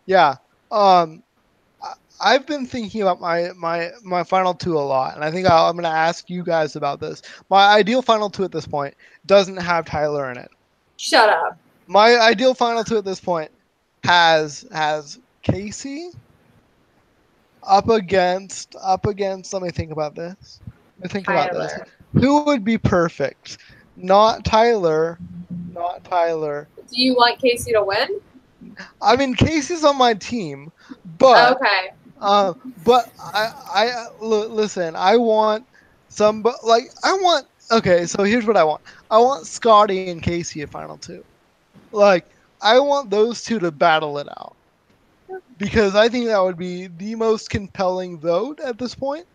Yeah. I've been thinking about my final two a lot, and I think I'm going to ask you guys about this. My ideal final two at this point doesn't have Tyler in it. Shut up. My ideal final two at this point has Casey up against. Let me think about this. Who would be perfect? Not Tyler. Do you want Casey to win? I mean, Casey's on my team, but okay. But I listen. I want Okay, so here's what I want. I want Scotty and Casey at final two. Like, I want those two to battle it out, because I think that would be the most compelling vote at this point.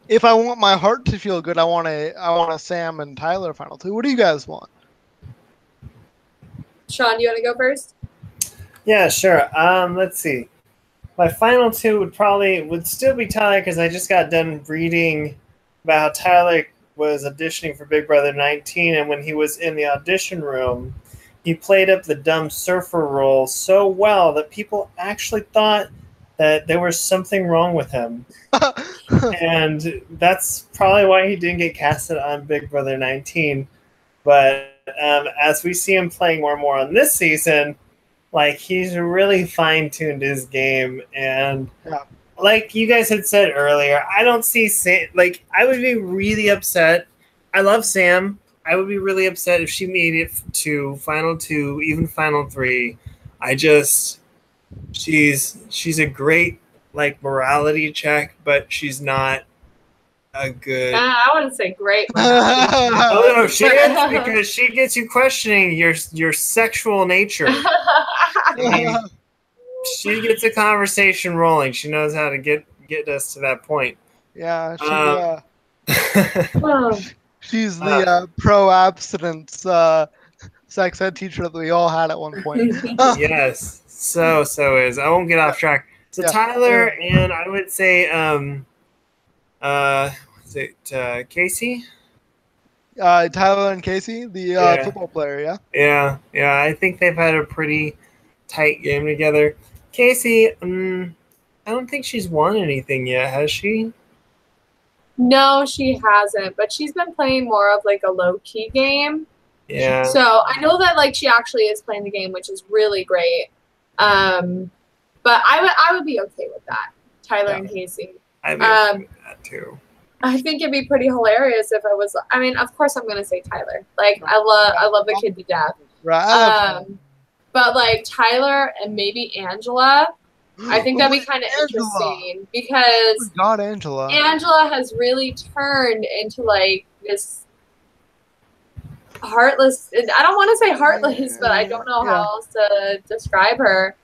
If I want my heart to feel good, I want a Sam and Tyler final two. What do you guys want? Shaun, do you want to go first? Yeah, sure. Let's see. My final two would still be Tyler, because I just got done reading about how Tyler was auditioning for Big Brother 19, and when he was in the audition room, he played up the dumb surfer role so well that people actually thought that there was something wrong with him. And that's probably why he didn't get casted on Big Brother 19. But as we see him playing more and more on this season, like, he's really fine-tuned his game. And like you guys had said earlier, I don't see Sam. Like, I would be really upset. I love Sam. I would be really upset if she made it to final two, even final three. She's a great, like, morality check, but she's not a good. I wouldn't say great. Oh no, she is, because she gets you questioning your sexual nature. She gets a conversation rolling. She knows how to get us to that point. Yeah, she's the pro abstinence sex ed teacher that we all had at one point. Yes, so is. I won't get off track. So Tyler and I would say Casey? Tyler and Casey, the football player, yeah. I think they've had a pretty tight game together. Casey, I don't think she's won anything yet, has she? No, she hasn't, but she's been playing more of like a low-key game. Yeah. So I know that like she actually is playing the game, which is really great. But I would be okay with that, Tyler and Casey. I'd be okay with that too. I think it'd be pretty hilarious if it was. I mean, of course, I'm gonna say Tyler. Like, I love the kid to death. Right. But like Tyler and maybe Angela, I think that'd be kind of interesting, because Angela has really turned into like this heartless. I don't want to say heartless, but I don't know how else to describe her.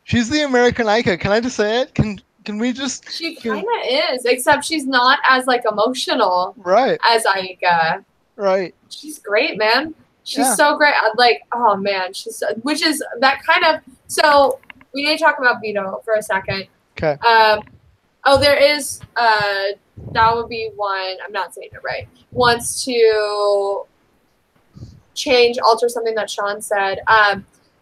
She's the American Ica. Can I just say it? Can we just? She kind of is, except she's not as like emotional, as Aika. Right. She's great, man. She's so great. Like, oh man, which is that kind of. So we need to talk about Vito for a second. Okay. Oh, there is. That would be one. I'm not saying it right. Wants to alter something that Shaun said.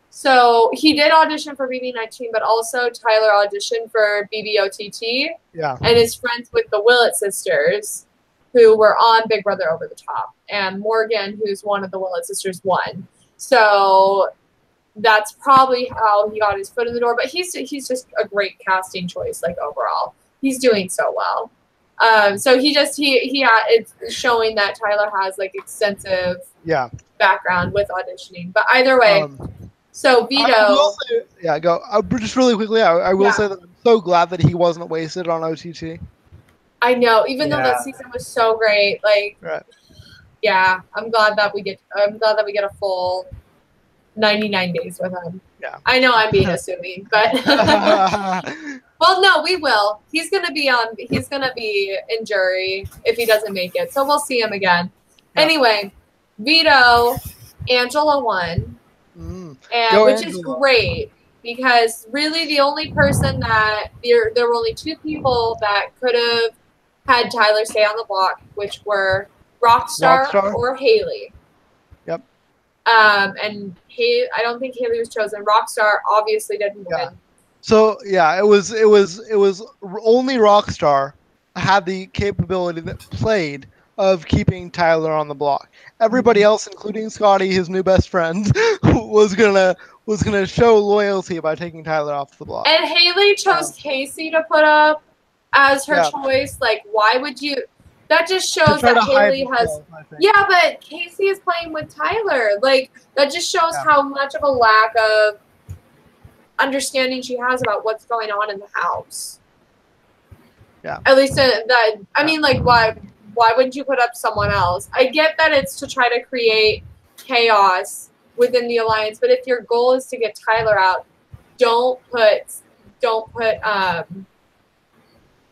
So he did audition for BB19, but also Tyler auditioned for BBOTT. Yeah. And is friends with the Willett sisters, who were on Big Brother Over the Top, and Morgan, who's one of the Willett sisters, won. So that's probably how he got his foot in the door. But he's just a great casting choice. Like overall, he's doing so well. So it's showing that Tyler has like extensive background with auditioning. But either way, so Vito. Go. Just really quickly, I will say that I'm so glad that he wasn't wasted on OTT. I know, even though that season was so great, like, I'm glad that we get a full 99 days with him. Yeah. I know I'm being assuming, but well, no, we will. He's gonna be in jury if he doesn't make it, so we'll see him again. Yeah. Anyway, Vito, Angela won, which is great because really the only person that there were only two people that could have had Tyler stay on the block, which were Rockstar or Haley. Yep. And I don't think Haley was chosen. Rockstar obviously didn't win. So it was only Rockstar had the capability that played of keeping Tyler on the block. Everybody else, including Scotty, his new best friend, was gonna show loyalty by taking Tyler off the block. And Haley chose Casey to put up as her choice. Like, why would you? That just shows that Haley has. Yeah, but Casey is playing with Tyler. Like, that just shows how much of a lack of understanding she has about what's going on in the house. Yeah. At least I mean, like, why wouldn't you put up someone else? I get that it's to try to create chaos within the alliance, but if your goal is to get Tyler out, don't put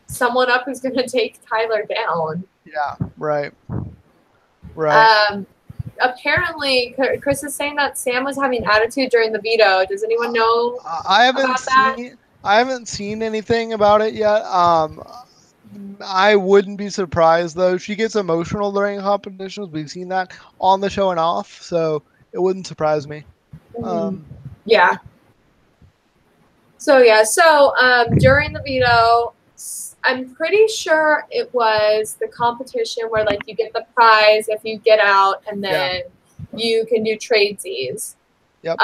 someone up who's going to take Tyler down. Yeah, right. Apparently, Chris is saying that Sam was having attitude during the veto. Does anyone know I haven't seen anything about it yet. I wouldn't be surprised, though. She gets emotional during competitions. We've seen that on the show and off, so it wouldn't surprise me. Yeah. So, during the veto, I'm pretty sure it was the competition where, like, you get the prize if you get out, and then you can do tradesies. Yep.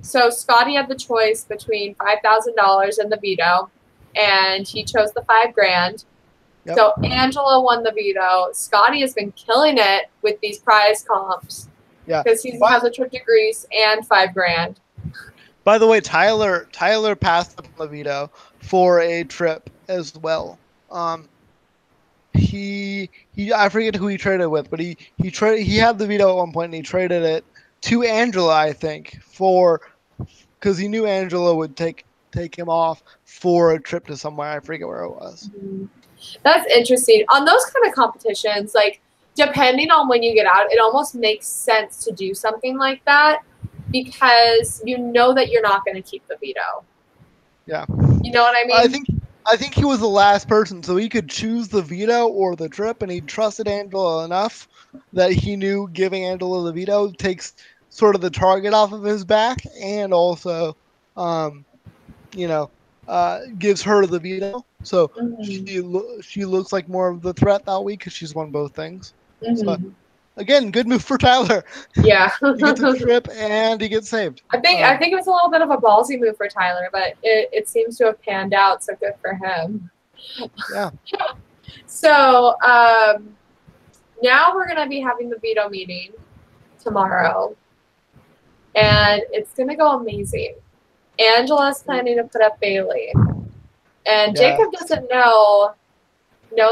So Scotty had the choice between $5,000 and the veto, and he chose the $5,000. Yep. So Angela won the veto. Scotty has been killing it with these prize comps. Yeah. Because he has a trip to Greece and $5,000. By the way, Tyler passed up the veto for a trip as well. He I forget who he traded with, but he had the veto at one point and he traded it to Angela, I think, because he knew Angela would take him off for a trip to somewhere. I forget where it was. That's interesting. On those kind of competitions, like, depending on when you get out, it almost makes sense to do something like that because you know that you're not going to keep the veto. Yeah. You know what I mean? I think he was the last person, so he could choose the veto or the trip, and he trusted Angela enough that he knew giving Angela the veto takes sort of the target off of his back, and also, gives her the veto. So she looks like more of the threat that week because she's won both things. So, again, good move for Tyler. Yeah. He gets a trip and he gets saved. I think it was a little bit of a ballsy move for Tyler, but it seems to have panned out, so good for him. Yeah. So now we're going to be having the veto meeting tomorrow, and it's going to go amazing. Angela's planning to put up Bailey, and Jacob doesn't know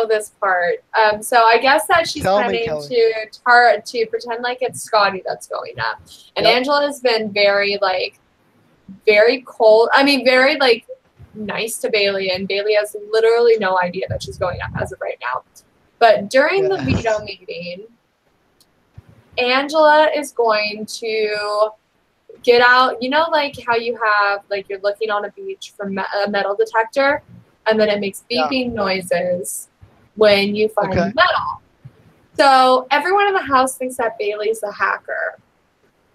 this part. So I guess that she's planning to pretend like it's Scotty that's going up. And Angela has been very cold. I mean, very nice to Bailey, and Bailey has literally no idea that she's going up as of right now. But during the veto meeting, Angela is going to get out, like how you have, you're looking on a beach from a metal detector, and then it makes beeping noises when you find Okay. metal. So everyone in the house thinks that Bailey's a hacker.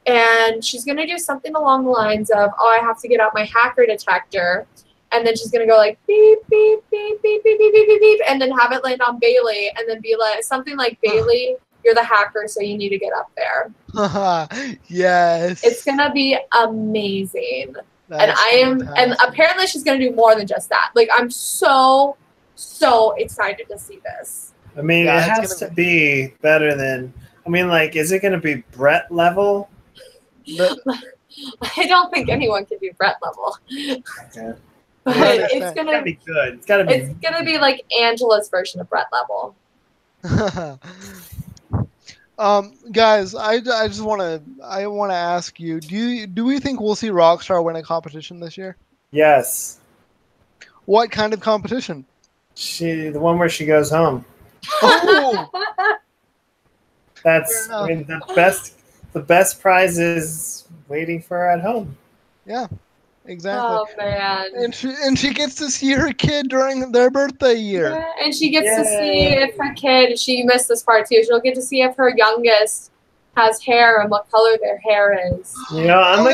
And she's going to do something along the lines of, oh, I have to get out my hacker detector. And then she's going to go like, beep, beep, beep, beep, beep, beep, beep, beep, beep, and then have it land on Bailey. And then be like, something like, Bailey, you're the hacker, so you need to get up there. Yes. It's going to be amazing. That's and fantastic. apparently she's going to do more than just that. Like, I'm so excited to see this. I mean, Yeah, it has to be better than, I mean, like, is it going to be Brett level? I don't think anyone can do Brett level. Okay. But Right. it's gonna be good. It's gotta be. It's gonna be like Angela's version of Brett level. Guys, I just want to ask you, do we think we'll see Rockstar win a competition this year? Yes. What kind of competition? The one where she goes home. Oh, That's, I mean, the best prize is waiting for her at home. yeah, exactly. Oh man. And she gets to see her kid during their birthday year. Yeah, and she gets to see if her kid. She missed this part too. She'll get to see if her youngest has hair and what color their hair is. You know,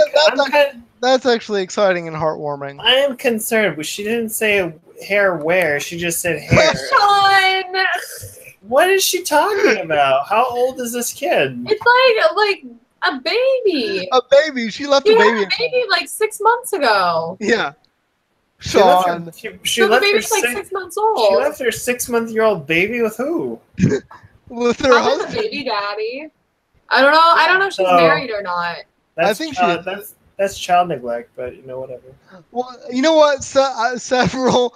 That's actually exciting and heartwarming. I am concerned, but she didn't say hair where. She just said hair. Shaun! What is she talking about? How old is this kid? It's like a baby. A baby. She left She a had baby. a baby like 6 months ago. Yeah. She left Shaun. her, So the baby's like 6 months old. She left her 6-month-old baby with who? With her Probably the husband. baby daddy. I don't know. I don't know if she's married or not. That's I think that's child neglect, but you know, whatever. Well, you know what? Several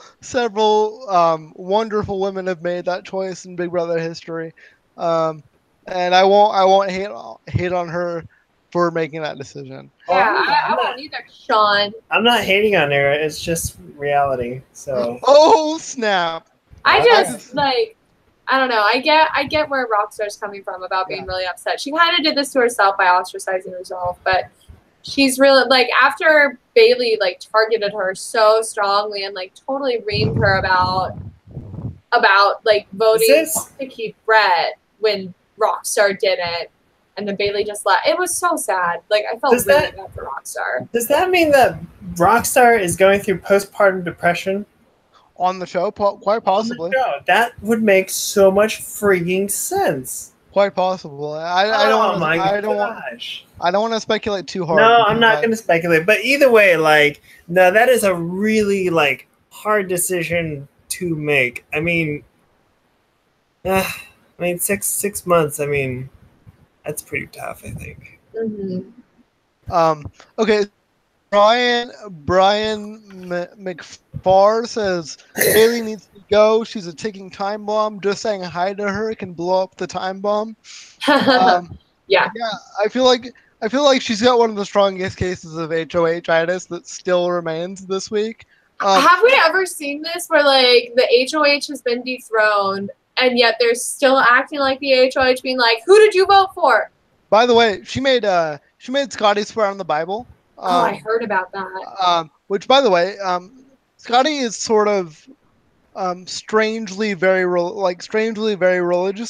wonderful women have made that choice in Big Brother history, and I won't hate on her for making that decision. Yeah, I won't either, Shaun. I'm not hating on her. It's just reality. So. Oh snap! I don't know. I get where Rockstar's coming from about being really upset. She kind of did this to herself by ostracizing herself, but she's really like, after Bailey like targeted her so strongly and like totally reamed her about like voting to keep Brett when Rockstar didn't, and then Bailey just left. It was so sad. Like, I felt really bad for Rockstar. Does that mean that Rockstar is going through postpartum depression? On the show, quite possibly. That would make so much freaking sense. Quite possible. I don't want to speculate too hard. No, I'm not going to speculate. But either way, like, no, that is a really like hard decision to make. I mean, 6 months. I mean, that's pretty tough, I think. Mm-hmm. Okay. Brian McFar says Bailey needs to go. She's a ticking time bomb. Just saying hi to her can blow up the time bomb. Yeah. I feel like she's got one of the strongest cases of HOH-itis that still remains this week. Have we ever seen this where like the HOH has been dethroned and yet they're still acting like the HOH, being like, "Who did you vote for?" By the way, she made Scotty swear on the Bible. I heard about that. Which, by the way, Scotty is sort of strangely very religious.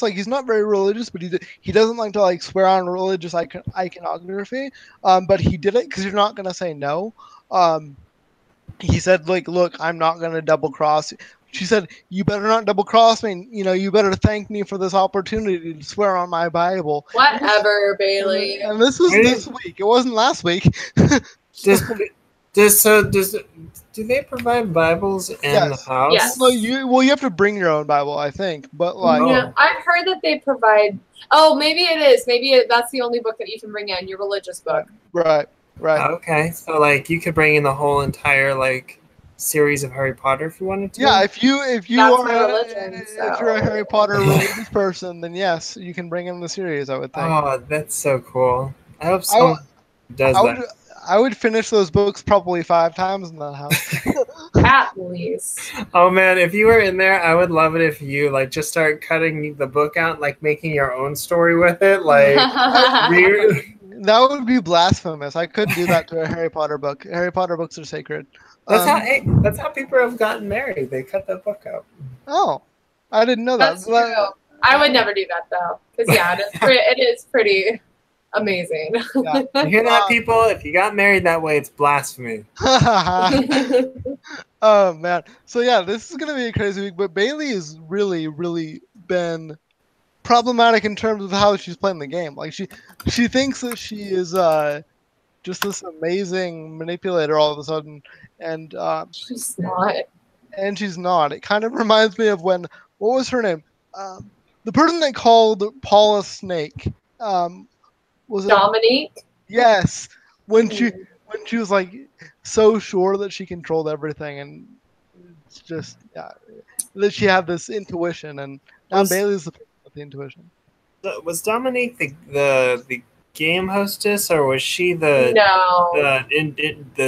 Like, he's not very religious, but he doesn't like to like swear on religious iconography. But he did it because you're not gonna say no. He said, like, look, I'm not gonna double cross. She said, you better not double cross me. You know, you better thank me for this opportunity to swear on my Bible. Whatever, Bailey. And this was this week. It wasn't last week. Do they provide Bibles in the house? Yes. Well, you have to bring your own Bible, I think. But like, yeah, I've heard that they provide. Oh, maybe it is. Maybe that's the only book that you can bring in, your religious book. Right. Okay, so like you could bring in the whole entire like series of Harry Potter if you wanted to. Yeah, if you're a Harry Potter religious person, then yes, you can bring in the series, I would think. Oh, that's so cool. I hope someone does that. I would finish those books probably 5 times in that house. At least. Oh man, if you were in there, I would love it if you like just start cutting the book out, like making your own story with it. Like that would be blasphemous. I couldn't do that to a Harry Potter book. Harry Potter books are sacred. That's how people have gotten married. They cut that book out. Oh, I didn't know that. That's true. I would never do that though, because yeah, it is pretty amazing. Yeah. You hear that, people? If you got married that way, it's blasphemy. Oh man. So yeah, this is gonna be a crazy week. But Bailey has really, really been problematic in terms of how she's playing the game. Like she thinks that she is just this amazing manipulator all of a sudden, and She's not. And she's not. It kind of reminds me of what was her name? The person that called Paula Snake. Was it Dominique? Yes. When she was like so sure that she controlled everything, and it's just that she had this intuition, and now Bailey's the person with the intuition. Was Dominique the game hostess, or was she the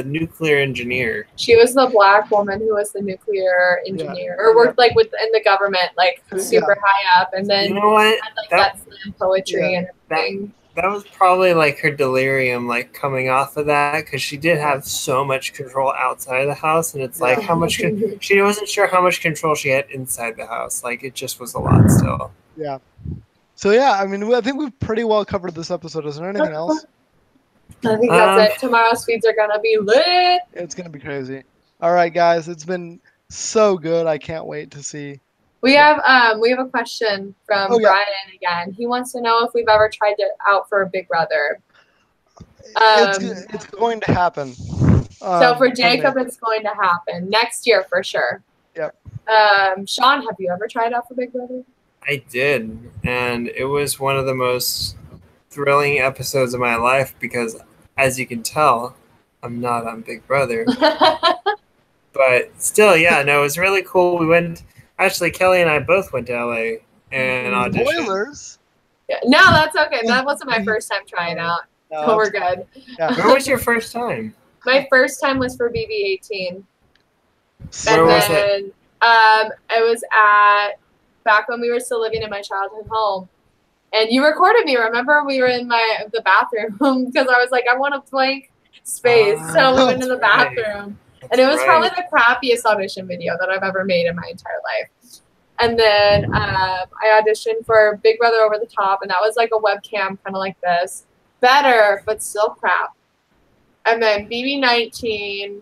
nuclear engineer? She was the black woman who was the nuclear engineer, or worked like in the government, like super high up, and then you know what? had like that slam poetry and everything. That was probably like her delirium, like coming off of that, because she did have so much control outside of the house, and it's like how much she wasn't sure how much control she had inside the house. Like it just was a lot still. Yeah. So yeah, I mean, I think we've pretty well covered this episode. Is there anything else? I think that's it. Tomorrow's feeds are gonna be lit. It's gonna be crazy. All right, guys, it's been so good. I can't wait to see. We have a question from Brian again. He wants to know if we've ever tried it out for a Big Brother. It's going to happen. So for Jacob, it's going to happen next year for sure. Yep. Shaun, have you ever tried out for Big Brother? I did, and it was one of the most thrilling episodes of my life because, as you can tell, I'm not on Big Brother. But still, yeah, no, it was really cool. We went. Actually, Kelly and I both went to LA and auditioned. Spoilers. Yeah. No, that's okay. That wasn't my first time trying out. No, so we're good. Yeah. Where was your first time? My first time was for BB18. Where was it? It was back when we were still living in my childhood home. And you recorded me, remember? We were in the bathroom because I was like, I want a blank space. So we went in the bathroom. And it was probably the crappiest audition video that I've ever made in my entire life. And then I auditioned for Big Brother Over the Top, and that was like a webcam kind of like this. Better, but still crap. And then BB19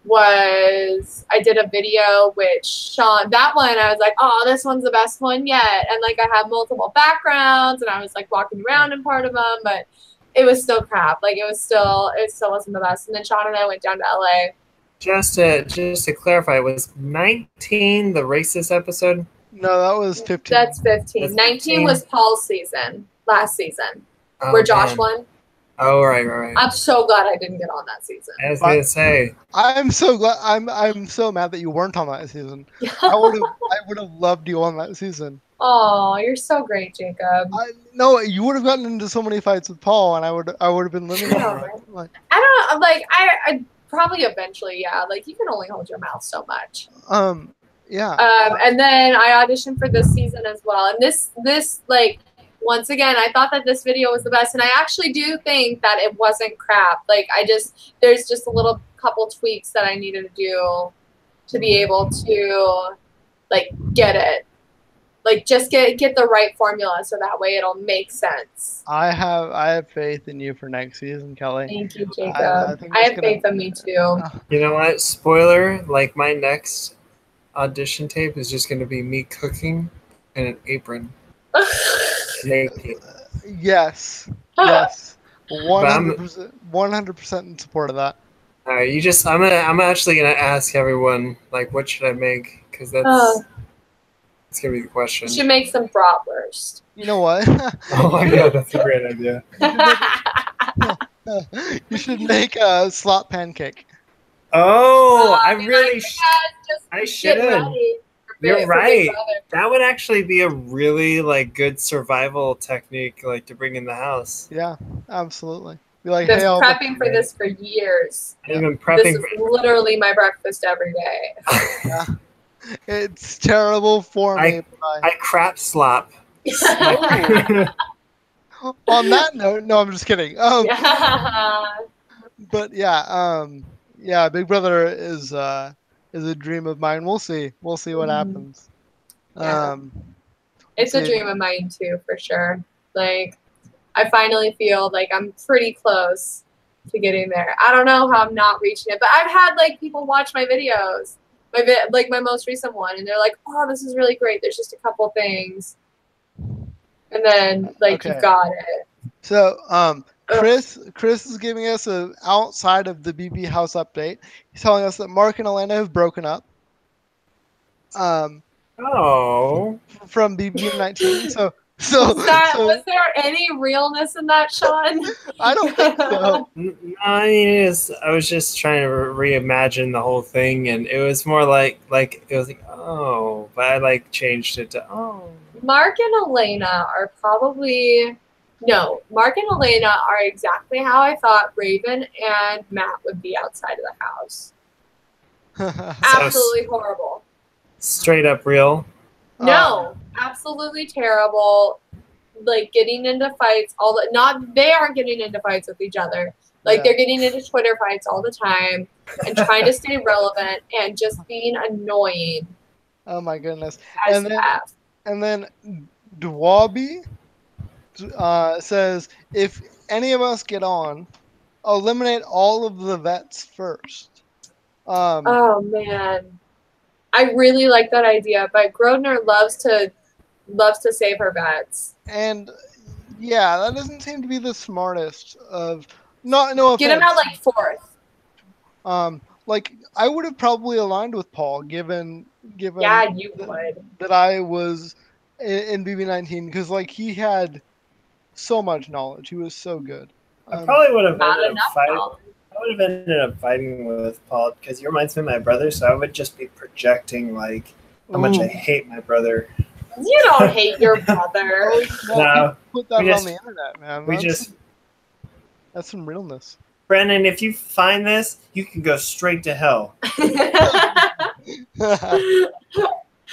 was, I did a video with Shaun. That one, I was like, oh, this one's the best one yet. And like I had multiple backgrounds, and I was like walking around in part of them, but it was still crap. Like it still wasn't the best. And then Shaun and I went down to LA. Just to clarify, was 19 the racist episode? No, that was 15. That's 15. That's 19 was Paul's season, last season, where Josh won. Oh, right. I'm so glad I didn't get on that season. I was gonna say. I'm so glad. I'm so mad that you weren't on that season. I would have loved you on that season. Oh, you're so great, Jacob. No, you would have gotten into so many fights with Paul, and I would have been living with him. Like, I don't like. I probably eventually, yeah. Like you can only hold your mouth so much. Yeah. And then I auditioned for this season as well, and this like. Once again, I thought that this video was the best, and I actually do think that it wasn't crap. Like, there's just a little couple tweaks that I needed to do to be able to, like, get it. Like, just get the right formula so that way it'll make sense. I have faith in you for next season, Kelly. Thank you, Jacob. I have faith in me, too. You know what? Spoiler, like, my next audition tape is just going to be me cooking in an apron. Yes. 100% in support of that. All right, I'm actually gonna ask everyone, like, what should I make? Because that's gonna be the question. You should make some bratwurst. You know what? Oh my god, that's a great idea. You should make a slot pancake. Oh, I should. You're right. That would actually be a really like good survival technique, like to bring in the house. Yeah, absolutely. Be like, I've been prepping for this for years. I've been prepping. This is literally my breakfast every day. Yeah. It's terrible for me. I crap slop. On that note, no, I'm just kidding. But yeah, yeah, Big Brother is a dream of mine. We'll see. We'll see what happens. Yeah. It's Let's a see. dream of mine too, for sure. Like, I finally feel like I'm pretty close to getting there. I don't know how I'm not reaching it, but I've had like people watch my videos, like my most recent one, and they're like, "Oh, this is really great. There's just a couple things," and then like Okay. you've got it. So, Chris is giving us a outside of the BB House update. He's telling us that Mark and Elena have broken up. Oh. From BB19. So Was there any realness in that, Shaun? I don't think so. No, I mean, I was just trying to reimagine the whole thing, and it was more like it was like, oh, but I like changed it to oh. Mark and Elena are probably Mark and Elena are exactly how I thought Raven and Matt would be outside of the house. Absolutely horrible. Straight up real. No, absolutely terrible. Like getting into fights they aren't getting into fights with each other. Like they're getting into Twitter fights all the time and trying to stay relevant and just being annoying. Oh my goodness. And then Dwabi says if any of us get on, eliminate all of the vets first. Oh man. I really like that idea, but Grodner loves to save her vets. And yeah, that doesn't seem to be the smartest of no offense. Get him out like fourth. Like I would have probably aligned with Paul given Yeah, you would. that I was in BB19 because like he had so much knowledge. He was so good. I probably would have ended up fighting with Paul because he reminds me of my brother, so I would just be projecting like how much I hate my brother. You don't hate your brother. No, put that on the internet, man. That's some realness. Brennan, if you find this, you can go straight to hell.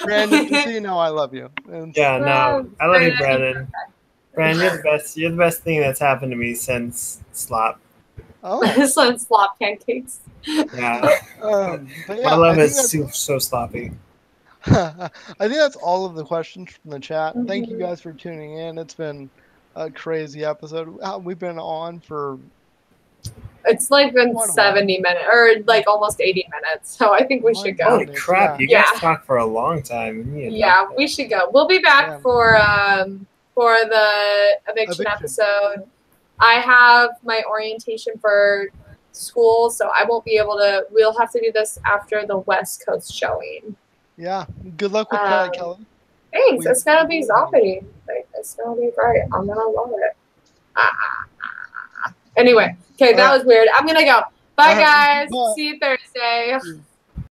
Brandon, just so you know, I love you. Yeah, no, I love you, Brandon. Brandon, you're the best. You're the best thing that's happened to me since Slop. Oh, since Slop pancakes. Yeah. But my love is so sloppy. I think that's all of the questions from the chat. Thank you guys for tuning in. It's been a crazy episode. We've been on for. It's like been 70 minutes or like almost 80 minutes. So I think we should go. Holy crap! You guys talk for a long time. Yeah, we should go. We'll be back for the eviction episode. I have my orientation for school, so I won't be able to. We'll have to do this after the West Coast showing. Yeah. Good luck with that, Kelly. Thanks. It's gonna be zoppy. Like, it's gonna be great. I'm gonna love it. Anyway, okay, that was weird. I'm gonna go. Bye, guys. See you Thursday.